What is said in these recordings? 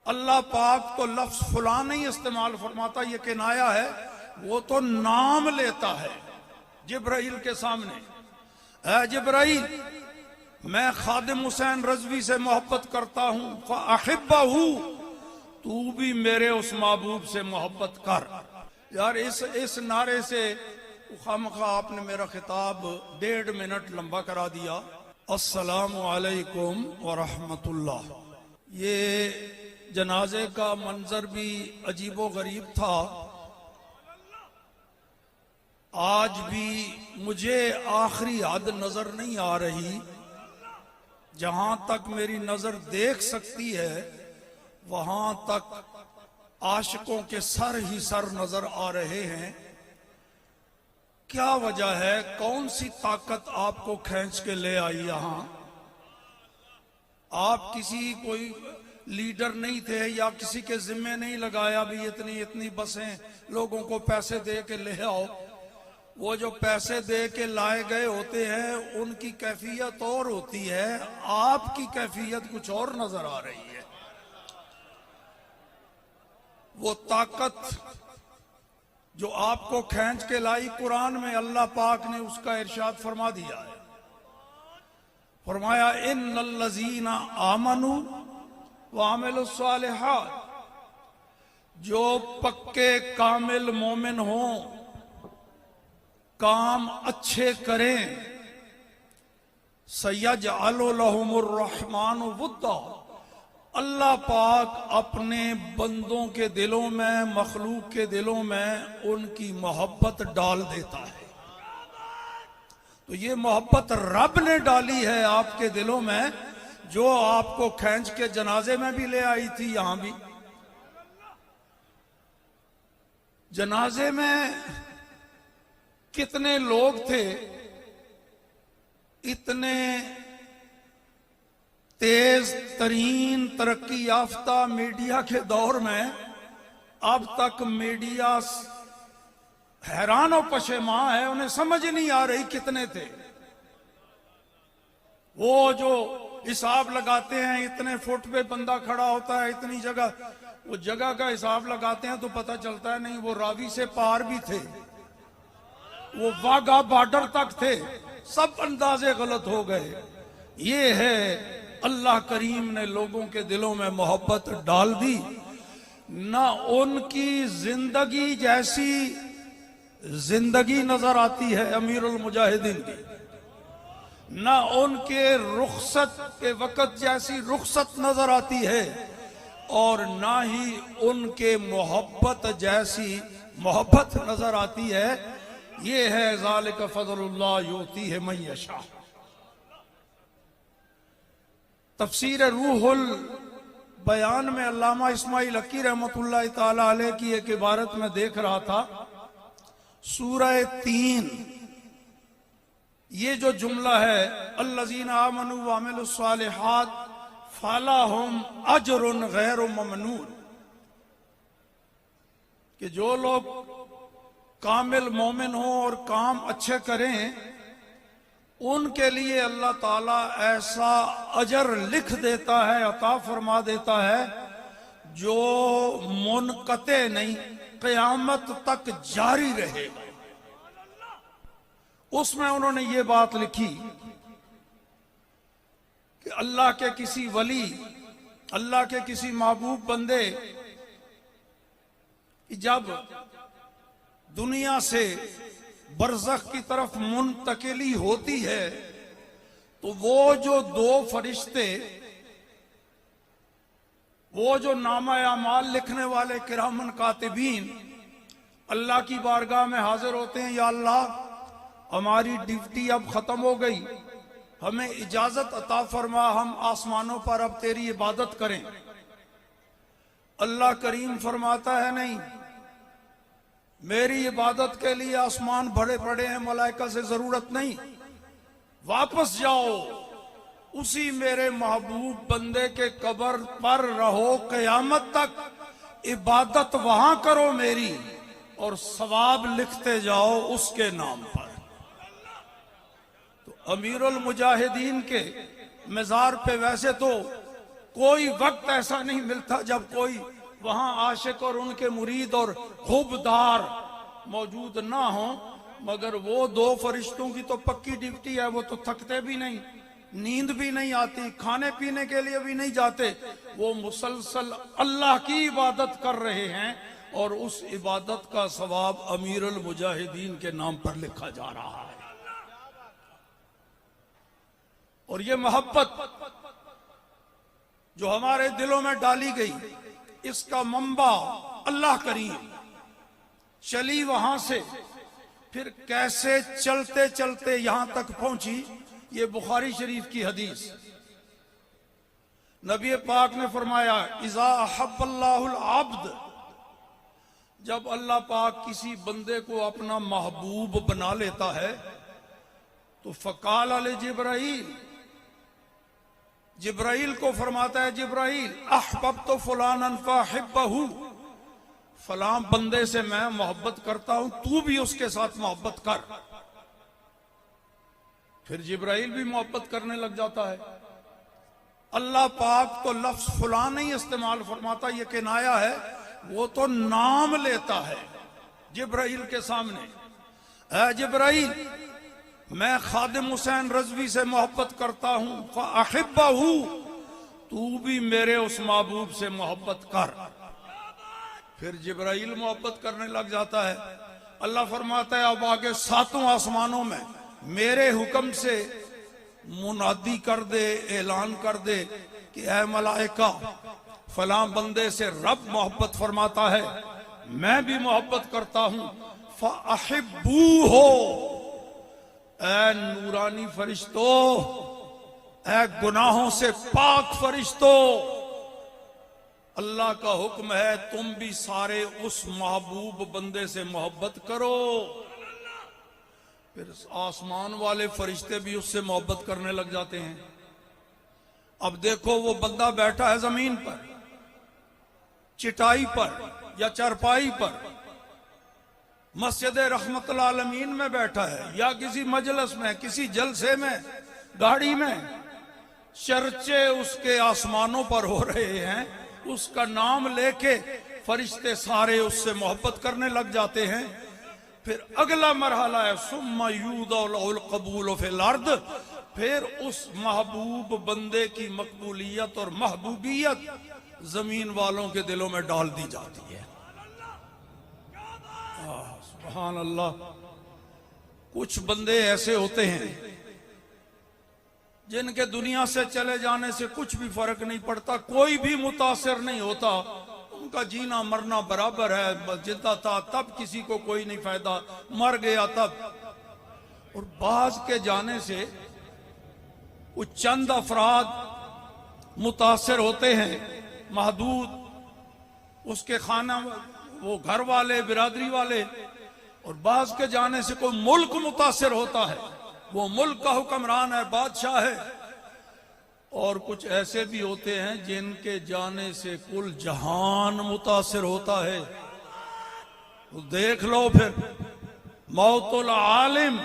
अल्लाह पाक तो लफ्ज फुला नहीं इस्तेमाल फरमाता, ये किनाया है, वो तो नाम लेता है जिब्राइल के सामने। ऐ जिब्राइल, मैं खादिम हुसैन रजवी से मोहब्बत करता हूं, फ़अहिब्बहू, तू भी मेरे उस महबूब से मोहब्बत कर। यार इस नारे से खामखा आपने मेरा खिताब 1.5 मिनट लंबा करा दिया। अस्सलामु अलैकुम व रहमतुल्लाह। ये जनाजे का मंजर भी अजीबो गरीब था। आज भी मुझे आखिरी हद नजर नहीं आ रही। जहां तक मेरी नजर देख सकती है वहां तक आशिकों के सर ही सर नजर आ रहे हैं। क्या वजह है? कौन सी ताकत आपको खींच के ले आई यहां? आप किसी कोई लीडर नहीं थे या किसी के जिम्मे नहीं लगाया भी इतनी इतनी बसें लोगों को पैसे दे के ले आओ। वो जो पैसे दे के लाए गए होते हैं उनकी कैफियत और होती है, आपकी कैफियत कुछ और नजर आ रही है। वो ताकत जो आपको खींच के लाई, कुरान में अल्लाह पाक ने उसका इरशाद फरमा दिया है। फरमाया इन्नल्लज़ीना आमनू व अमिलुस्सालिहात, जो पक्के कामिल मोमिन हों, काम अच्छे करें, सयजअलु लहुमुर रहमानु वुद्दा, अल्लाह पाक अपने बंदों के दिलों में, मखलूक के दिलों में उनकी मोहब्बत डाल देता है। तो ये मोहब्बत रब ने डाली है आपके दिलों में, जो आपको खींच के जनाजे में भी ले आई थी। यहां भी जनाजे में कितने लोग थे? इतने तेज तरीन तरक्की याफ्ता मीडिया के दौर में अब तक मीडिया हैरान और पशेमा है, उन्हें समझ नहीं आ रही कितने थे। वो जो हिसाब लगाते हैं, इतने फुट पे बंदा खड़ा होता है, इतनी जगह, वो जगह का हिसाब लगाते हैं तो पता चलता है नहीं, वो रावी से पार भी थे, वो वाघा बॉर्डर तक थे, सब अंदाजे गलत हो गए। ये है अल्लाह करीम ने लोगों के दिलों में मोहब्बत डाल दी। ना उनकी जिंदगी जैसी जिंदगी नजर आती है अमीरुल मुजाहिदीन की, ना उनके रुखसत के वक्त जैसी रुखसत नजर आती है, और ना ही उनके मोहब्बत जैसी मोहब्बत नजर आती है। ये है ज़ालिका फ़ज़लुल्लाह युती है मन यशा। तफसीर रूहुल बयान में अल्लामा इस्माइल हक़ी रहमतुल्लाह ताला अलैह की एक इबारत में देख रहा था, सूरह 3, ये जो जुमला है अल्लज़ीना आमनू व अमिलुस्सालिहात फलहुम अजरुन गैरु ममनून, कि जो लोग कामिल मोमिन हो और काम अच्छे करें, उनके लिए अल्लाह ताला ऐसा अजर लिख देता है, अता फरमा देता है, जो मुनक़ते नहीं, क़यामत तक जारी रहेगा। उसमें उन्होंने ये बात लिखी कि अल्लाह के किसी वली, अल्लाह के किसी महबूब बंदे जब दुनिया से बरज़ख की तरफ मुंतकिली होती है, तो वो जो 2 फरिश्ते, वो जो नामा अमाल लिखने वाले किरामन कातिबीन अल्लाह की बारगाह में हाजिर होते हैं, या अल्लाह हमारी ड्यूटी अब खत्म हो गई, हमें इजाजत अता फरमा, हम आसमानों पर अब तेरी इबादत करें। अल्लाह करीम फरमाता है नहीं, मेरी इबादत के लिए आसमान बड़े बड़े हैं, मलाइका से जरूरत नहीं, वापस जाओ, उसी मेरे महबूब बंदे के कब्र पर रहो, कयामत तक इबादत वहां करो मेरी, और सवाब लिखते जाओ उसके नाम पर। तो अमीरुल मुजाहिदीन के मज़ार पे वैसे तो कोई वक्त ऐसा नहीं मिलता जब कोई वहां आशिक और उनके मुरीद और खूबदार मौजूद ना हो, मगर वो दो फरिश्तों की तो पक्की ड्यूटी है, वो तो थकते भी नहीं, नींद भी नहीं आती, खाने पीने के लिए भी नहीं जाते, वो मुसलसल अल्लाह की इबादत कर रहे हैं और उस इबादत का सवाब अमीरुल मुजाहिदीन के नाम पर लिखा जा रहा है। और ये मोहब्बत जो हमारे दिलों में डाली गई, इसका मंबा अल्लाह करीम, चली वहां से फिर कैसे चलते चलते यहां तक पहुंची, ये बुखारी शरीफ की हदीस। नबी पाक ने फरमाया, इज़ा अहब्बल्लाहुल अब्द, जब अल्लाह पाक किसी बंदे को अपना महबूब बना लेता है तो फ़काल अल जिब्राइल, जिब्राइल को फरमाता है, जिब्राइल अहबब्तु फुलानन फअहिब्बहु, फलां बंदे से मैं मोहब्बत करता हूं, तू भी उसके साथ मोहब्बत कर। फिर जिब्राइल भी मोहब्बत करने लग जाता है। अल्लाह पाक तो लफ्ज फलां नहीं इस्तेमाल फरमाता, ये किनाया है, वो तो नाम लेता है जिब्राइल के सामने, है जिब्राइल मैं खादिम हुसैन रजवी से मोहब्बत करता हूं, फअहिब्बहु, तू भी मेरे उस महबूब से मोहब्बत कर। फिर जिब्राइल मोहब्बत करने लग जाता है। अल्लाह फरमाता है, अब आगे सातों आसमानों में मेरे हुक्म से मुनादी कर दे, ऐलान कर दे कि ऐ मलाइका, फलां बंदे से रब मोहब्बत फरमाता है, मैं भी मोहब्बत करता हूं, फअहिब्बू हो, ऐ नूरानी फरिश्तो, ऐ गुनाहों से पाक फरिश्तो, अल्लाह का हुक्म है तुम भी सारे उस महबूब बंदे से मोहब्बत करो। फिर आसमान वाले फरिश्ते भी उससे मोहब्बत करने लग जाते हैं। अब देखो, वो बंदा बैठा है जमीन पर, चिटाई पर या चरपाई पर, मस्जिद रहमतुल आलमीन में बैठा है या किसी मजलिस में, किसी जलसे में, गाड़ी में, चर्चे उसके आसमानों पर हो रहे हैं, उसका नाम लेके फरिश्ते सारे उससे मोहब्बत करने लग जाते हैं। फिर अगला मरहला है सुम्मा यूदउल कबूल फिल अर्द, फिर उस महबूब बंदे की मकबूलियत और महबूबियत जमीन वालों के दिलों में डाल दी जाती है। सुभान अल्लाह। कुछ बंदे ऐसे होते हैं जिनके दुनिया से चले जाने से कुछ भी फर्क नहीं पड़ता, कोई भी मुतासिर नहीं होता, उनका जीना मरना बराबर है, जिंदा था तब किसी को कोई नहीं फायदा, मर गया तब। और बाज के जाने से कुछ चंद अफराद मुतासिर होते हैं, महदूद, उसके खाना, वो घर वाले, बिरादरी वाले, और बाज के जाने से कोई मुल्क मुतासिर होता है, वो मुल्क का हुक्मरान है, बादशाह है। और कुछ ऐसे भी होते हैं जिनके जाने से कुल जहान मुतासिर होता है। तो देख लो फिर, मौतुल आलिम,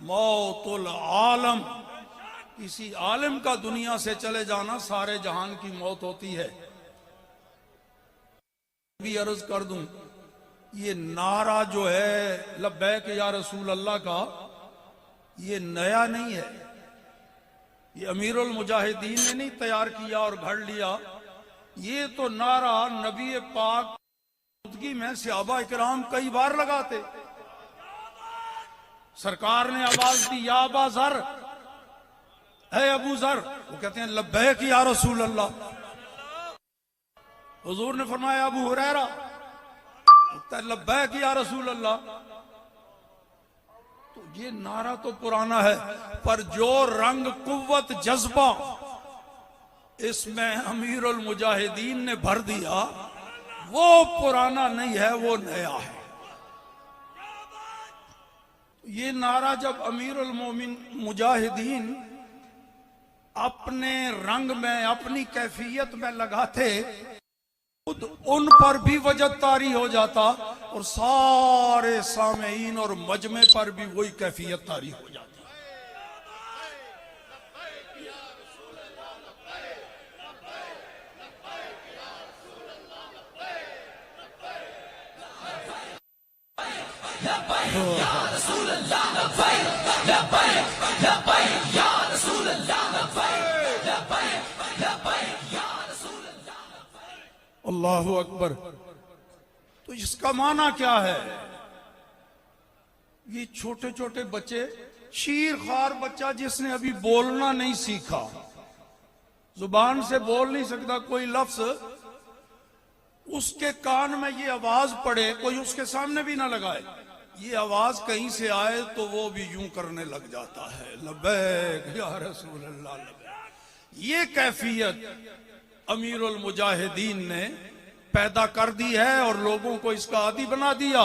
मौतुल आलम, किसी आलिम का दुनिया से चले जाना सारे जहान की मौत होती है। भी अर्ज कर दूं, ये नारा जो है लब्बैक या रसूल अल्लाह का, ये नया नहीं है, ये अमीरुल मुजाहिदीन ने नहीं तैयार किया और घड़ लिया। ये तो नारा नबी पाक में सहाबा इकराम कई बार लगाते। सरकार ने आवाज दी, या अबा ज़र, है अबू ज़र, वो कहते हैं लब्बैक या रसूल अल्लाह। हुजूर ने फरमाया अबू हुरैरा, लब्बैक या रसूल अल्लाह। तो ये नारा तो पुराना है, पर जो रंग, कुव्वत, जज्बा इसमें अमीरुल मुजाहिदीन ने भर दिया, वो पुराना नहीं है, वो नया है। ये नारा जब अमीरुल मोमिन मुजाहिदीन अपने रंग में, अपनी कैफियत में लगाते, खुद उन पर भी वजद तारी हो जाता और सारे सामेईन और मजमे पर भी वही कैफियत तारी हो जाती। अल्लाहु अकबर। तो इसका माना क्या है? ये छोटे छोटे बच्चे, शीर खार बच्चा जिसने अभी बोलना नहीं सीखा, जुबान से बोल नहीं सकता कोई लफ्ज, उसके कान में ये आवाज पड़े, कोई उसके सामने भी ना लगाए, ये आवाज कहीं से आए तो वो भी यूं करने लग जाता है, लब्बैक या रसूल अल्लाह लब्बैक। ये कैफियत अमीरुल मुजाहिदीन ने पैदा कर दी है और लोगों को इसका आदी बना दिया।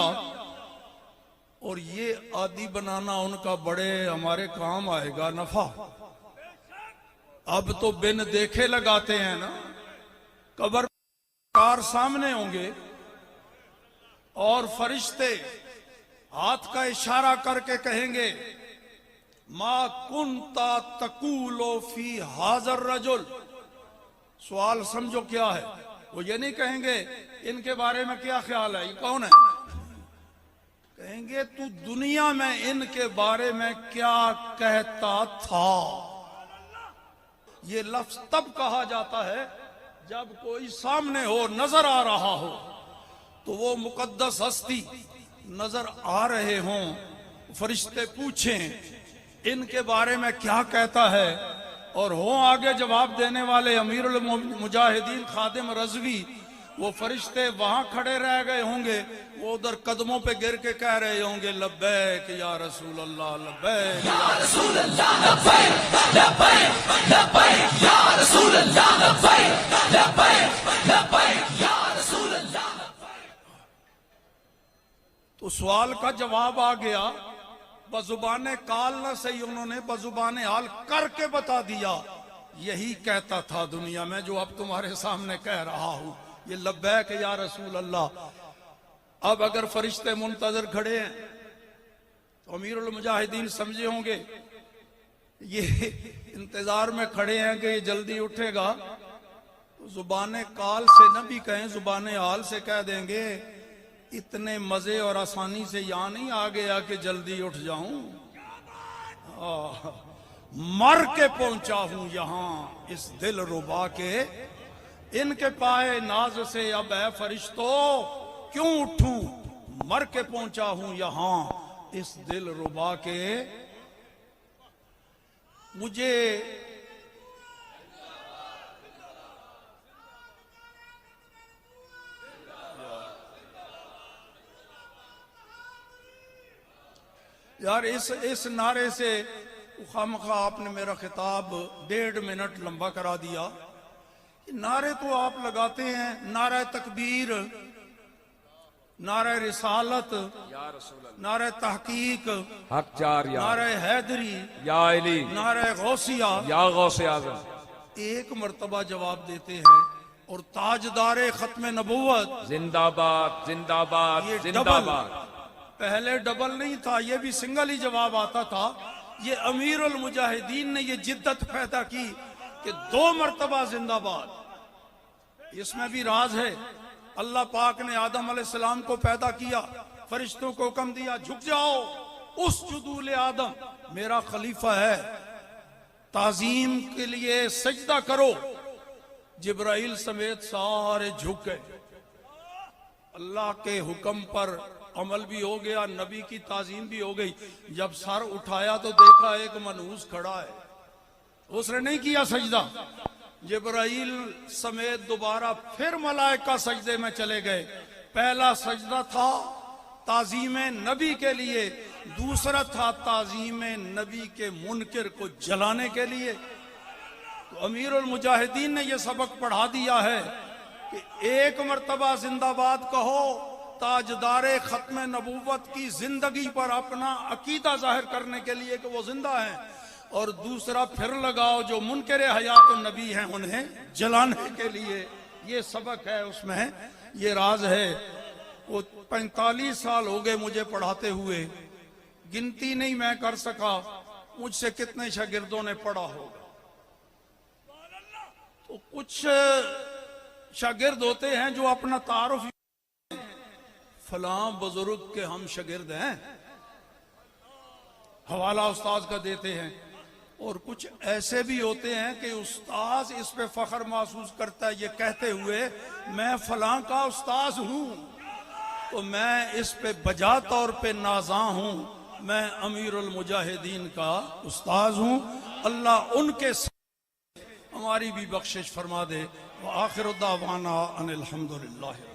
और ये आदी बनाना उनका बड़े हमारे काम आएगा, नफा। अब तो बिन देखे लगाते हैं ना, कब्र कार सामने होंगे और फरिश्ते हाथ का इशारा करके कहेंगे, मा कुंता तकूलो फी हाजर रजुल। सवाल समझो क्या है? वो ये नहीं कहेंगे इनके बारे में क्या ख्याल है, ये कौन है, कहेंगे तू दुनिया में इनके बारे में क्या कहता था। ये लफ्ज तब कहा जाता है जब कोई सामने हो, नजर आ रहा हो, तो वो मुकद्दस हस्ती नजर आ रहे हों, फरिश्ते पूछें इनके बारे में क्या कहता है, और हो आगे जवाब देने वाले अमीरुल मुजाहिदीन खादिम रज़वी, वो फरिश्ते वहां खड़े रह गए होंगे, वो उधर कदमों पे गिर के कह रहे होंगे, लब्बैक या रसूल अल्लाह, लब्बैक या रसूल अल्लाह, लब्बैक लब्बैक लब्बैक या रसूल अल्लाह, लब्बैक लब्बैक लब्बैक या रसूल अल्लाह। तो सवाल का जवाब आ गया, बजुबाने काल न सही, उन्होंने बजुबाने हाल करके बता दिया, यही कहता था दुनिया में जो अब तुम्हारे सामने कह रहा हूं, ये लब्बैक या रसूल अल्लाह। अब अगर फरिश्ते मुंतजर खड़े हैं तो अमीरुल मुजाहिदीन समझे होंगे ये इंतजार में खड़े हैं कि ये जल्दी उठेगा, तो जुबाने काल से न भी कहें, जुबाने हाल से कह देंगे, इतने मजे और आसानी से यहां नहीं आ गया कि जल्दी उठ जाऊं, मर के पहुंचा हूं यहां इस दिल रुबा के, इनके पाए नाज से अब है फरिश्तों क्यों उठूं, मर के पहुंचा हूं यहां इस दिल रुबा के। मुझे यार इस नारे से खामखा आपने मेरा खिताब 1.5 मिनट लंबा करा दिया। नारे तो आप लगाते हैं, नारा तकबीर, नारा रिसालत, नारा तहकीक, हक जार, नारा हैदरी, या अली, नारा गौसिया, या गौसे आज़म, एक मर्तबा जवाब देते हैं। और ताजदारे खत्म नबुव्वत जिंदाबाद जिंदाबाद ये जिंदाबाद। पहले डबल नहीं था, ये भी सिंगल ही जवाब आता था। ये अमीरुल मुजाहिदीन ने ये जिद्दत पैदा की कि 2 मर्तबा जिंदाबाद। इसमें भी राज है, अल्लाह पाक ने आदम अलैहिस्सलाम को पैदा किया, फरिश्तों को हुक्म दिया, झुक जाओ, उस जुदूल आदम मेरा खलीफा है, ताजीम के लिए सजदा करो। जिब्राइल समेत सारे झुक गए, अल्लाह के हुक्म पर अमल भी हो गया, नबी की ताजीम भी हो गई। जब सर उठाया तो देखा एक मनहूस खड़ा है, उसने नहीं किया सजदा। जिब्राइल समेत दोबारा फिर मलाइका सजदे में चले गए। पहला सजदा था ताजीम नबी के लिए, दूसरा था ताजीम नबी के मुनकिर को जलाने के लिए। तो अमीरुल मुजाहिदीन ने यह सबक पढ़ा दिया है कि एक मर्तबा जिंदाबाद कहो, ताजदारे खत्म नबूवत की जिंदगी पर अपना अकीदा जाहिर करने के लिए कि वो जिंदा हैं, और दूसरा फिर लगाओ जो मुनकर हयात नबी हैं उन्हें जलाने के लिए। ये सबक है उसमें, ये राज है। वो 45 साल हो गए मुझे पढ़ाते हुए, गिनती नहीं मैं कर सका मुझसे कितने शागिर्दों ने पढ़ा होगा। तो कुछ शागिर्द होते हैं जो अपना तारुफ फलां बुजुर्ग के हम शागिर्द हैं, हवाला उस्ताद का देते हैं। और कुछ ऐसे भी होते हैं कि उस्ताद इस पे फख्र महसूस करता है, ये कहते हुए मैं फलां का उस्ताद हूं, तो मैं इस पे बजा तौर पे नाज़ा हूं, मैं अमीरुल मुजाहिदीन का उस्ताद हूं। अल्लाह उनके हमारी भी बख्शिश फरमा दे। व आखिर दावाना अनिल हम्दुलिल्लाह।